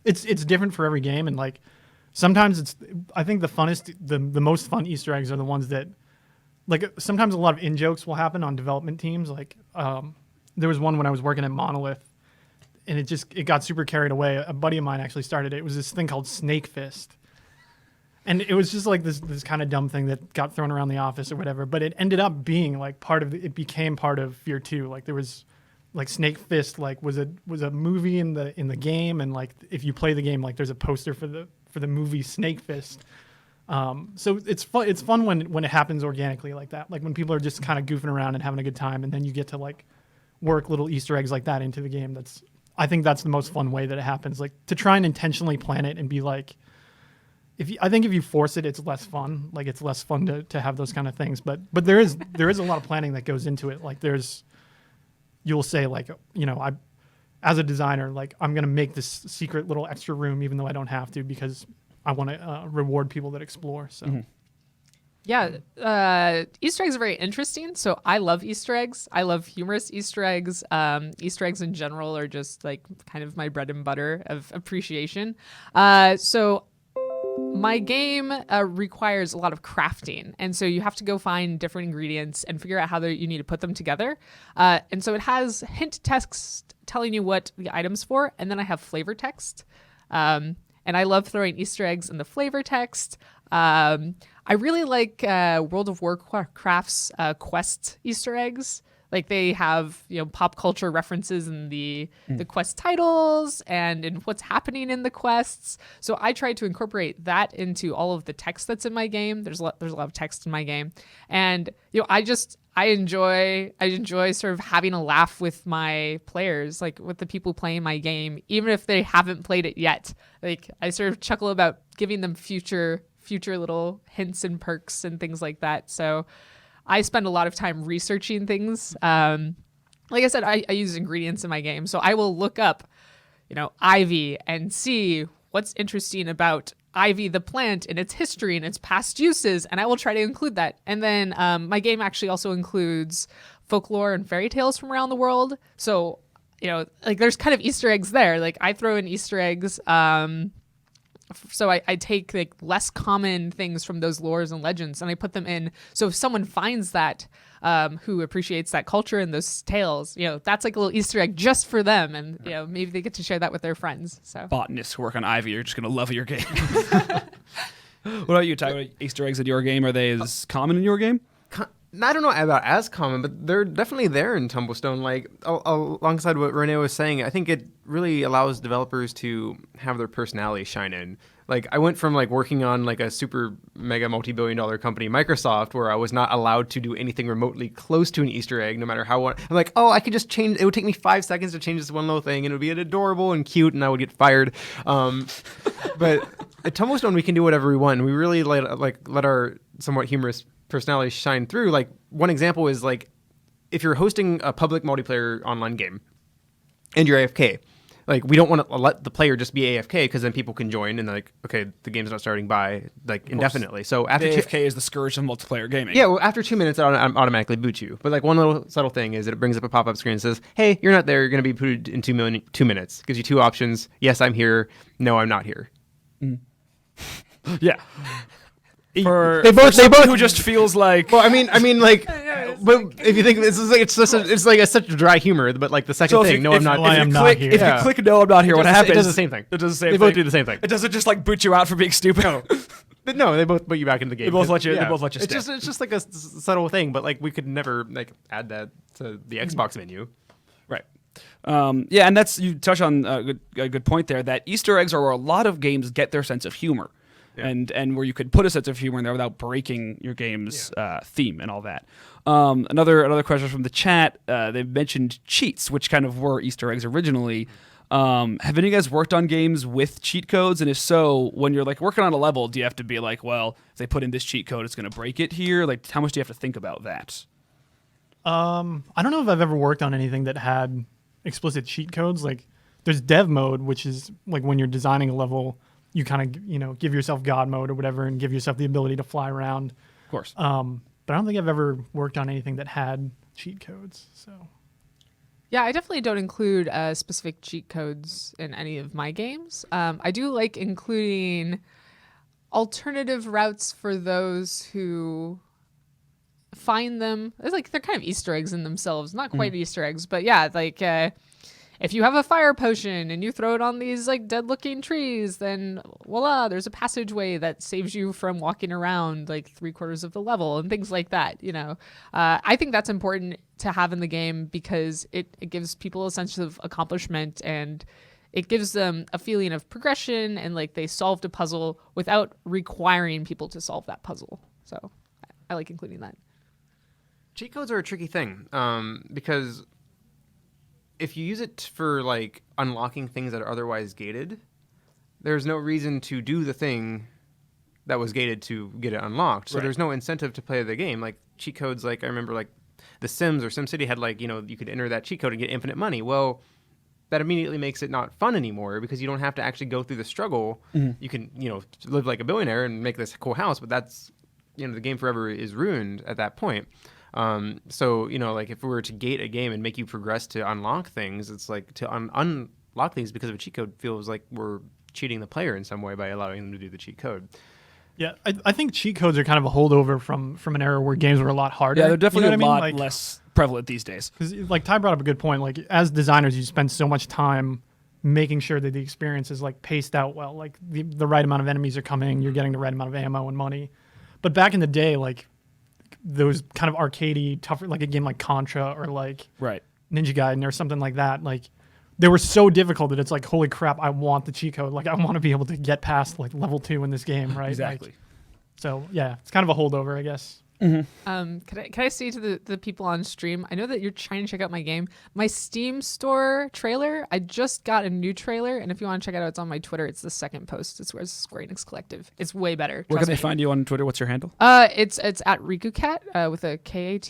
it's different for every game, and like sometimes I think the most fun Easter eggs are the ones that, like, sometimes a lot of in-jokes will happen on development teams. Like there was one when I was working at Monolith, and it got super carried away. A buddy of mine actually started it. It was this thing called Snake Fist. And it was just like this kind of dumb thing that got thrown around the office or whatever, but it ended up being like it became part of Fear 2. Like there was like Snake Fist like was a movie in the game, and like if you play the game, like there's a poster for the movie Snake Fist. So it's fun when it happens organically like that. Like when people are just kind of goofing around and having a good time, and then you get to like work little Easter eggs like that into the game. I think that's the most fun way that it happens. Like to try and intentionally plan it and be like, I think if you force it, it's less fun. Like it's less fun to have those kind of things. But there is a lot of planning that goes into it. Like you'll say like, as a designer, like I'm going to make this secret little extra room, even though I don't have to, because I want to reward people that explore. So. Mm-hmm. Yeah, Easter eggs are very interesting. So I love Easter eggs. I love humorous Easter eggs. Easter eggs in general are just like kind of my bread and butter of appreciation. So my game requires a lot of crafting. And so you have to go find different ingredients and figure out how you need to put them together. And so it has hint text telling you what the item's for. And then I have flavor text. And I love throwing Easter eggs in the flavor text. I really like World of Warcraft's quest Easter eggs. Like they have, pop culture references in the quest titles and in what's happening in the quests. So I try to incorporate that into all of the text that's in my game. There's a lot of text in my game, and I enjoy sort of having a laugh with my players, like with the people playing my game, even if they haven't played it yet. Like I sort of chuckle about giving them future little hints and perks and things like that. So I spend a lot of time researching things. Like I said, I use ingredients in my game. So I will look up, ivy and see what's interesting about ivy, the plant, and its history and its past uses. And I will try to include that. And then my game actually also includes folklore and fairy tales from around the world. So, like there's kind of Easter eggs there. Like I throw in Easter eggs. So I take like less common things from those lores and legends and I put them in. So if someone finds that, who appreciates that culture and those tales, that's like a little Easter egg just for them. And, maybe they get to share that with their friends. So Botanists who work on ivy, you're just going to love your game. What about you, Ty? What Easter eggs in your game? Are they as common in your game? I don't know about as common, but they're definitely there in Tumblestone. Like alongside what Renee was saying, I think it really allows developers to have their personality shine in. Like I went from like working on like a super mega multi-billion-dollar company, Microsoft, where I was not allowed to do anything remotely close to an Easter egg, no matter how. I'm like, I could just change. It would take me 5 seconds to change this one little thing, and it would be adorable and cute, and I would get fired. But at Tumblestone, we can do whatever we want. And we really let our somewhat humorous personality shine through. Like one example is like if you're hosting a public multiplayer online game and you're AFK, like we don't want to let the player just be AFK because then people can join and like, okay, the game's not starting by like indefinitely. So after AFK is the scourge of multiplayer gaming. Yeah, well, after 2 minutes, it automatically boots you. But like one little subtle thing is that it brings up a pop-up screen and says, "Hey, you're not there. You're going to be booted in 2 minutes." Gives you two options: yes, I'm here. No, I'm not here. Yeah. They both who just feels like. Well, I mean, like, but if you think it's like such dry humor, but like the second thing, no, I'm not. If you click no, I'm not here. What happens? It does the same thing. It does the same thing. They both do the same thing. It doesn't just like boot you out for being stupid. No. But no, they both put you back into the game. They both let you. They both let you. It's just like a subtle thing, but like we could never like add that to the Xbox menu. Right. Yeah, and that's you touch on a good point there. That Easter eggs are where a lot of games get their sense of humor. Yeah. And where you could put a sense of humor in there without breaking your game's theme and all that. Another question from the chat. They mentioned cheats, which kind of were Easter eggs originally. Have any of you guys worked on games with cheat codes? And if so, when you're like working on a level, do you have to be like, well, if they put in this cheat code, it's going to break it here? Like, how much do you have to think about that? I don't know if I've ever worked on anything that had explicit cheat codes. Like, there's dev mode, which is like when you're designing a level, you kind of, give yourself God mode or whatever and give yourself the ability to fly around. Of course. But I don't think I've ever worked on anything that had cheat codes. So. Yeah, I definitely don't include specific cheat codes in any of my games. I do like including alternative routes for those who find them. It's like they're kind of Easter eggs in themselves. Not quite Easter eggs, but yeah, like if you have a fire potion and you throw it on these like dead-looking trees, then voila, there's a passageway that saves you from walking around like 3/4 of the level and things like that. I think that's important to have in the game because it gives people a sense of accomplishment and it gives them a feeling of progression and like they solved a puzzle without requiring people to solve that puzzle. So I like including that. Cheat codes are a tricky thing because if you use it for like unlocking things that are otherwise gated, there's no reason to do the thing that was gated to get it unlocked. So there's no incentive to play the game. Like cheat codes, like I remember like The Sims or SimCity had like, you could enter that cheat code and get infinite money. Well, that immediately makes it not fun anymore because you don't have to actually go through the struggle. You can, live like a billionaire and make this cool house, but that's, the game forever is ruined at that point. So, like if we were to gate a game and make you progress to unlock things, it's like to unlock things because of a cheat code feels like we're cheating the player in some way by allowing them to do the cheat code. Yeah, I think cheat codes are kind of a holdover from an era where games were a lot harder. Yeah, they're definitely a lot like, less prevalent these days. Because like Ty brought up a good point. Like as designers, you spend so much time making sure that the experience is like paced out well. Like the right amount of enemies are coming, you're getting the right amount of ammo and money. But back in the day, like those kind of arcadey, tougher, like a game like Contra or like Right. Ninja Gaiden or something like that, like they were so difficult that it's like, holy crap, I want the cheat code. Like I want to be able to get past like level 2 in this game, right? Exactly. Like, so yeah, it's kind of a holdover, I guess. Can I say to the people on stream, I know that you're trying to check out my game. My Steam store trailer, I just got a new trailer, and if you want to check it out, it's on my Twitter. It's the second post. It's where it's Square Enix Collective. It's way better. Where Trust can they me. find you on Twitter? What's your handle? It's at RikuCat with a KAT.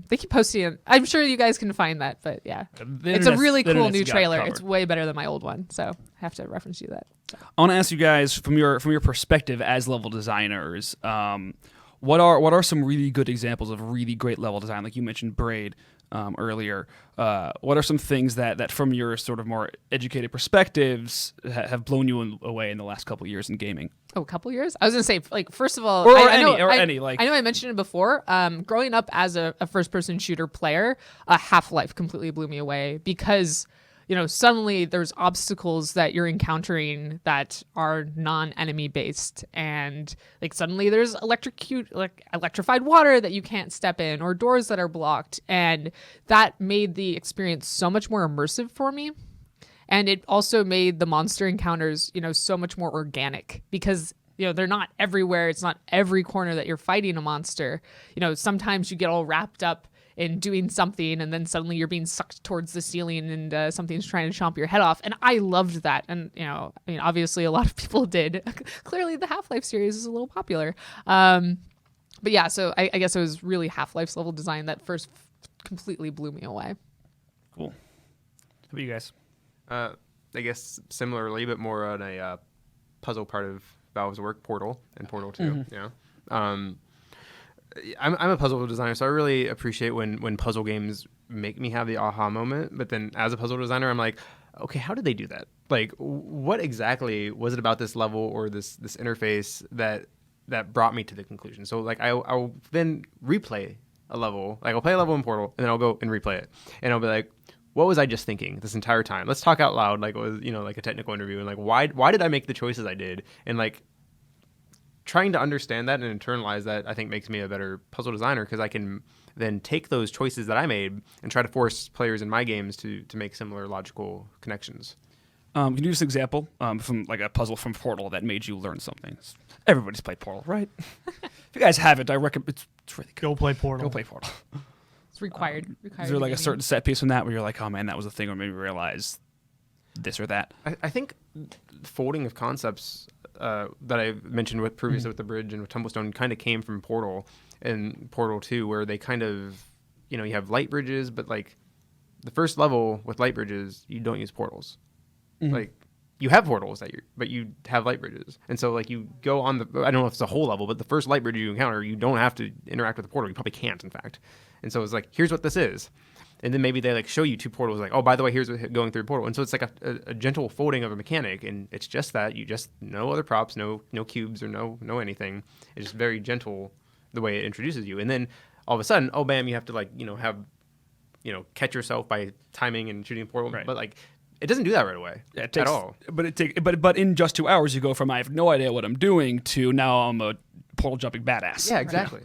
They keep posting it. I'm sure you guys can find that, but yeah, it's a really cool new trailer. It's way better than my old one, so I have to reference you that. So. I want to ask you guys from your perspective as level designers. What are some really good examples of really great level design? Like you mentioned Braid earlier. What are some things that from your sort of more educated perspectives have blown you away in the last couple of years in gaming? Oh, a couple years? I was gonna say, like, first of all, I know I mentioned it before. Growing up as a first-person shooter player, Half-Life completely blew me away because, you know, suddenly there's obstacles that you're encountering that are non-enemy based, and like suddenly there's electrified water that you can't step in, or doors that are blocked, and that made the experience so much more immersive for me. And it also made the monster encounters, you know, so much more organic because, you know, they're not everywhere. It's not every corner that you're fighting a monster. You know, sometimes you get all wrapped up in doing something, and then suddenly you're being sucked towards the ceiling, and something's trying to chomp your head off. And I loved that. And, you know, I mean, obviously a lot of people did. Clearly the Half-Life series is a little popular. But yeah, so I guess it was really Half-Life's level design that first completely blew me away. Cool. How about you guys? I guess similarly, but more on a puzzle part of Valve's work, Portal and Portal 2. Mm-hmm. Yeah. I'm a puzzle designer, so I really appreciate when puzzle games make me have the aha moment. But then as a puzzle designer, I'm like, okay, how did they do that? Like, what exactly was it about this level or this interface that brought me to the conclusion? So like I'll then replay a level. Like I'll play a level in Portal, and then I'll go and replay it. And I'll be like, what was I just thinking this entire time? Let's talk out loud, like it was, you know, like a technical interview. And like, why did I make the choices I did? And like, trying to understand that and internalize that, I think, makes me a better puzzle designer because I can then take those choices that I made and try to force players in my games to make similar logical connections. Can you use an example from like a puzzle from Portal that made you learn something? Everybody's played Portal, right? If you guys haven't, I recommend it's really good. Go play Portal. Go play Portal. It's required. Is there like a certain set piece from that where you're like, oh man, that was a thing, or maybe realize this or that? I think folding of concepts that I mentioned previously with the bridge and with Tumblestone kind of came from Portal and Portal 2, where they kind of, you know, you have light bridges, but like the first level with light bridges, you don't use portals. Mm-hmm. Like you have portals but you have light bridges. And so like you go on I don't know if it's a whole level, but the first light bridge you encounter, you don't have to interact with the portal. You probably can't, in fact. And so it's like, here's what this is. And then maybe they like show you two portals, like, oh, by the way, here's what going through a portal. And so it's like a gentle folding of a mechanic, and it's just that you just no other props, no cubes or no anything. It's just very gentle the way it introduces you. And then all of a sudden, oh bam, you have to like catch yourself by timing and shooting a portal. Right. But like it doesn't do that right away at all. But in just 2 hours, you go from I have no idea what I'm doing to now I'm a portal jumping badass. Yeah, exactly.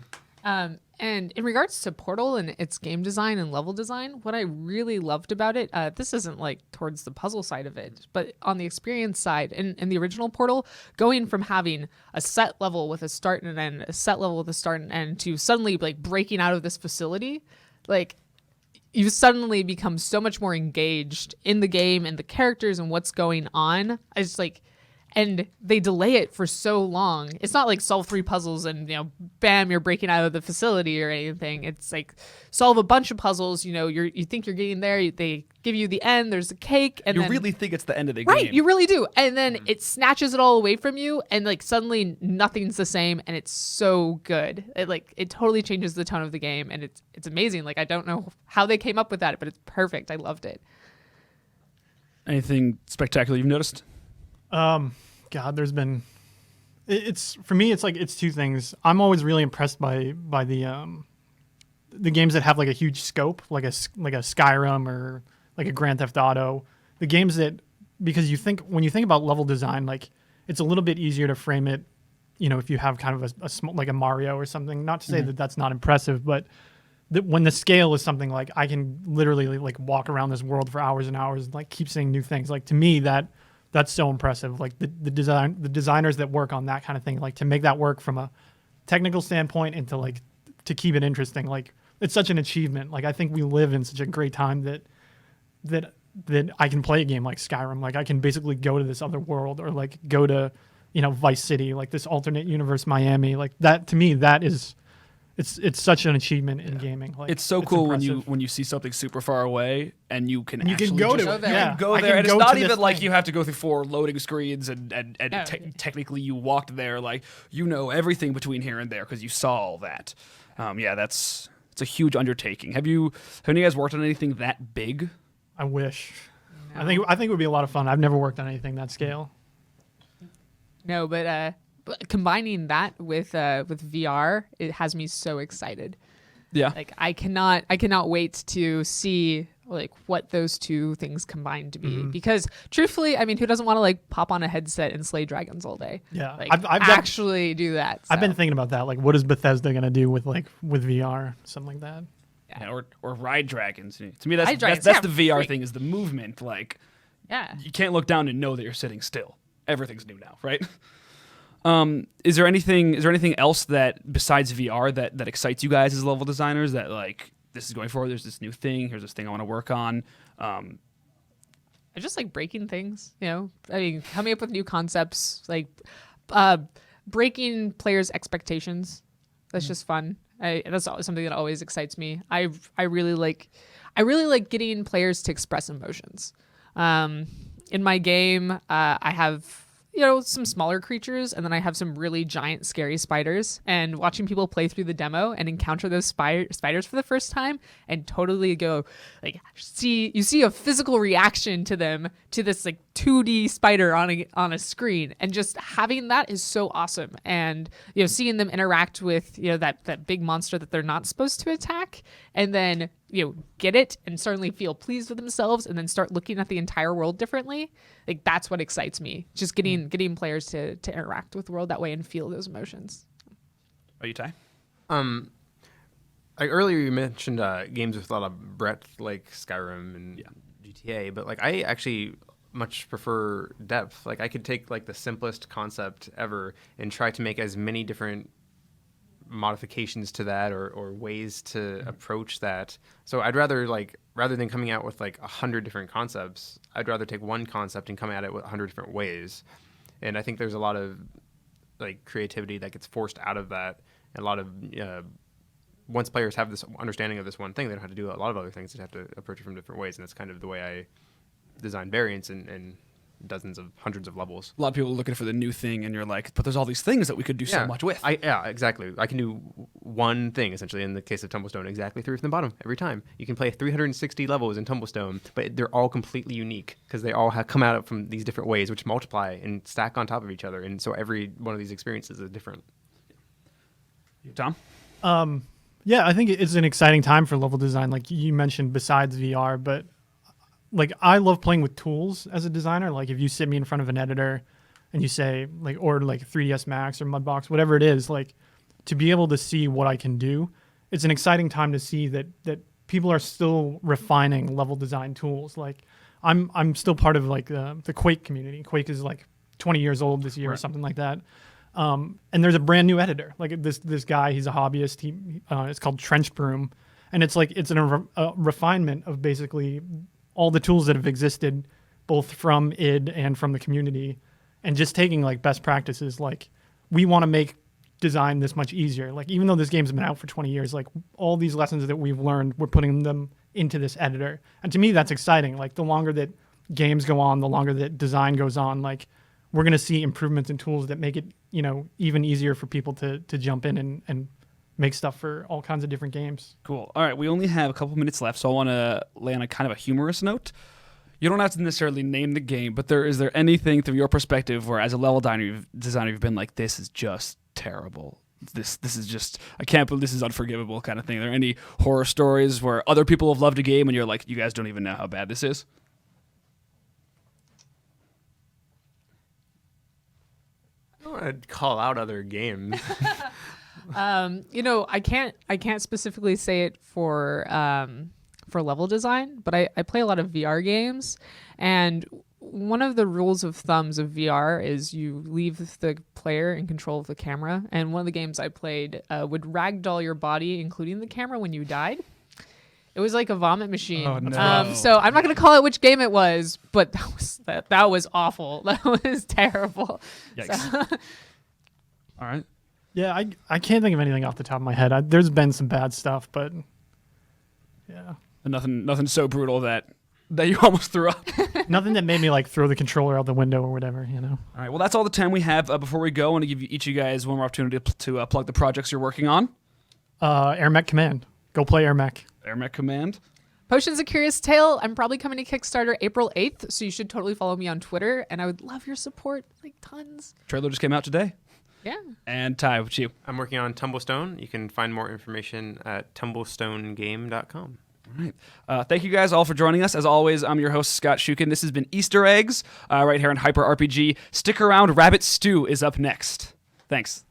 And in regards to Portal and its game design and level design, what I really loved about it, this isn't like towards the puzzle side of it, but on the experience side, in the original Portal, going from having a set level with a start and an end, a set level with a start and end, to suddenly like breaking out of this facility, like you suddenly become so much more engaged in the game and the characters and what's going on. It's like, and they delay it for so long. It's not like solve 3 puzzles and, you know, bam, you're breaking out of the facility or anything. It's like solve a bunch of puzzles. You know, you think you're getting there. They give you the end. There's a cake, and you then, really think it's the end of the game. right? You really do. And then it snatches it all away from you, and like suddenly nothing's the same, and it's so good. It totally changes the tone of the game, and it's amazing. Like I don't know how they came up with that, but it's perfect. I loved it. Anything spectacular you've noticed? God, there's been. It's for me. It's like it's two things. I'm always really impressed by the games that have like a huge scope, like a Skyrim or like a Grand Theft Auto. The games that, because when you think about level design, like it's a little bit easier to frame it if you have kind of a small, like a Mario or something, not to say that that's not impressive, but when the scale is something like I can literally like walk around this world for hours and hours and like keep seeing new things. Like to me, that's so impressive. Like the designers that work on that kind of thing, like to make that work from a technical standpoint and to keep it interesting. Like it's such an achievement. Like I think we live in such a great time that I can play a game like Skyrim. Like I can basically go to this other world or like go to, Vice City, like this alternate universe Miami. Like that to me, that is. It's such an achievement in gaming. Like, it's so cool impressive. when you see something super far away and you can you can go just, to it. there. Yeah, you can go I there, can and it's go not to even this like thing. you have to go through 4 loading screens and No. technically you walked there, like everything between here and there because you saw all that. It's a huge undertaking. Have any of you guys worked on anything that big? I wish. No. I think it would be a lot of fun. I've never worked on anything that scale. No, but combining that with VR, it has me so excited. Yeah. Like I cannot wait to see like what those two things combine to be. Because truthfully, I mean, who doesn't want to like pop on a headset and slay dragons all day? Yeah, Like I've actually do that. I've been so. thinking about that. Like, what is Bethesda gonna do with VR, something like that? Yeah, or ride dragons. To me, that's Ride dragons, that's yeah, the VR freak. thing is the movement. Like Yeah. you can't look down and know that you're sitting still. Everything's new now, right? Is there anything else that besides VR that excites you guys as level designers that like this is going forward? There's this new thing. Here's this thing I want to work on. I just like breaking things, I mean, coming up with new concepts, like breaking players' expectations. That's just fun. That's something that always excites me. I really like getting players to express emotions. In my game, I have some smaller creatures, and then I have some really giant, scary spiders. And watching people play through the demo and encounter those spiders for the first time, and totally go like you see a physical reaction to them to this like 2D spider on a screen, and just having that is so awesome. And seeing them interact with that big monster that they're not supposed to attack, and then get it and certainly feel pleased with themselves, and then start looking at the entire world differently. Like that's what excites me. Just getting players to interact with the world that way and feel those emotions. Are you Ty? Like earlier you mentioned games with a lot of breadth like Skyrim and GTA, but like I actually much prefer depth. Like I could take like the simplest concept ever and try to make as many different modifications to that or ways to approach that. So I'd rather rather than coming out with like 100 different concepts, I'd rather take one concept and come at it with 100 different ways. And I think there's a lot of like creativity that gets forced out of that, and a lot of once players have this understanding of this one thing, they don't have to do a lot of other things. They have to approach it from different ways, and that's kind of the way I design variants and hundreds of levels. A lot of people are looking for the new thing, and you're like, but there's all these things that we could do so much with. Exactly. I can do one thing, essentially, in the case of Tumblestone, exactly through from the bottom every time. You can play 360 levels in Tumblestone, but they're all completely unique because they all have come out from these different ways, which multiply and stack on top of each other. And so every one of these experiences is different. Tom? Yeah, I think it's an exciting time for level design. Like you mentioned, besides VR, but like I love playing with tools as a designer. Like if you sit me in front of an editor and you say like, or like 3ds Max or Mudbox, whatever it is, like to be able to see what I can do, it's an exciting time to see that people are still refining level design tools. Like I'm still part of like the Quake community. Quake is like 20 years old this year or something like that. And there's a brand new editor. Like this guy, he's a hobbyist. It's called Trench Broom, and it's a refinement of basically all the tools that have existed, both from id and from the community, and just taking like best practices. Like we want to make design this much easier. Like even though this game's been out for 20 years, like all these lessons that we've learned, we're putting them into this editor. And to me, that's exciting. Like the longer that games go on, the longer that design goes on, like we're going to see improvements in tools that make it, even easier for people to jump in and make stuff for all kinds of different games. Cool. All right, we only have a couple minutes left, so I want to lay on a kind of a humorous note. You don't have to necessarily name the game, but is there anything through your perspective where, as a level designer, you've been like, this is just terrible. This is just, I can't believe this is unforgivable kind of thing. Are there any horror stories where other people have loved a game and you're like, you guys don't even know how bad this is? I don't want to call out other games. I can't specifically say it for level design, but I play a lot of VR games, and one of the rules of thumbs of VR is you leave the player in control of the camera. And one of the games I played would ragdoll your body, including the camera, when you died. It was like a vomit machine. Oh, no. So I'm not going to call out which game it was, but that was awful. That was terrible. Yikes. So- All right. Yeah, I can't think of anything off the top of my head. There's been some bad stuff, but yeah. And nothing so brutal that you almost threw up. Nothing that made me like throw the controller out the window or whatever, All right. Well, that's all the time we have. Before we go, I want to give each of you guys one more opportunity to plug the projects you're working on. Air Mech Command. Go play Air Mech. Air Mech Command. Potions of Curious Tale. I'm probably coming to Kickstarter April 8th, so you should totally follow me on Twitter, and I would love your support, like tons. Trailer just came out today. Yeah. And Ty, what's you? I'm working on Tumblestone. You can find more information at tumblestonegame.com. All right. Thank you guys all for joining us. As always, I'm your host, Scott Shuken. This has been Easter Eggs right here on Hyper RPG. Stick around. Rabbit Stew is up next. Thanks.